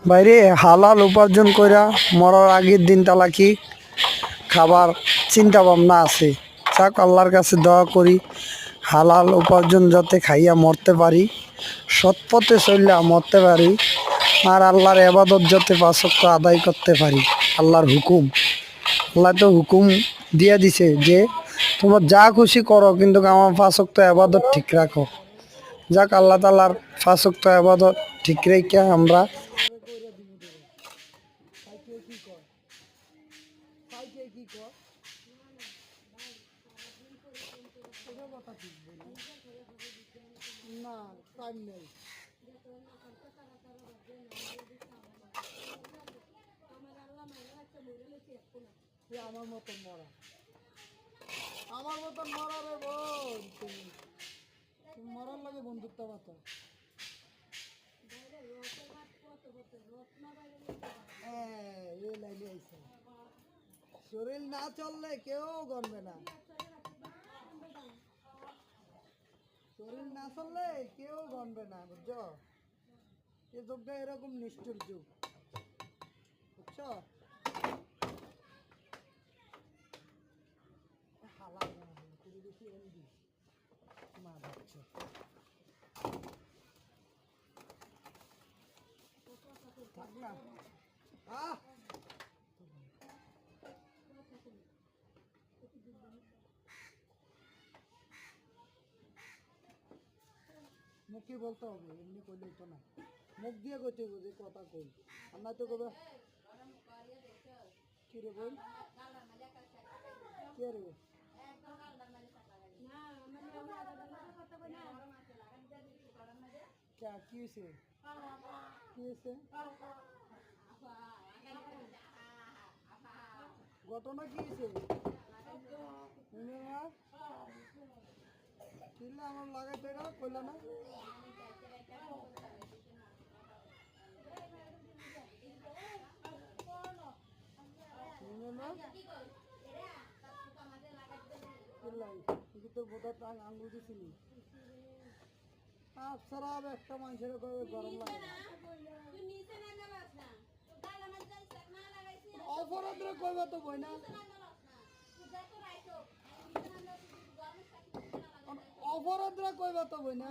বাইরে হালাল উপার্জন কইরা মরার আগের দিন তালাকি খাবার চিন্তা ভাবনা আছে। যাক আল্লাহর কাছে দোয়া করি হালাল উপার্জন যাতে খাইয়া মরতে পারি, সৎ পথে চললে মরতে পারি, আর আল্লাহর এবাদত যাতে পাঁচ ওয়াক্ত আদায় করতে পারি। আল্লাহর হুকুম, আল্লাহ তো হুকুম দিয়ে দিছে যে তোমার যা খুশি করো কিন্তু আমার পাঁচ ওয়াক্ত এবাদত ঠিক রাখো। যাক আল্লাহ তাআলার পাঁচ ওয়াক্ত ইবাদত ঠিক রেখে আমরা না টাইম নেই। আমার মতন মরা, আমার মতন মরা রে বোন, তুমি মরার লাগে বন্ধুত্ব বাতা। এই লাইনে আইসা শরীর না চললে কেউ গণবে না, শরীর না চললে কেউ গণবে না, বুঝছো? এ যুগটা এরকম নিষ্ঠুর যুগ, বুঝছো? হালাল তুমি বেশি এমডি মা বুঝছো? থাক না মুখে বলতে হবে, এমনি কইলে তো না, মুখ দিয়ে কইতে হবে যে কথা কই, আর না তো কবে কি রে বল কে রে কি হয়েছে, কি হয়েছে ঘটনা, কি হয়েছে কিনলে আমার লাগাইতে কইলা না? তোর বোধহয় টাং আঙুল দিছিলি আপনারা একটা মানুষের গরম লাগে অপরাধ কইবা তো বই না, অপরাধরা কইবা তো বই না।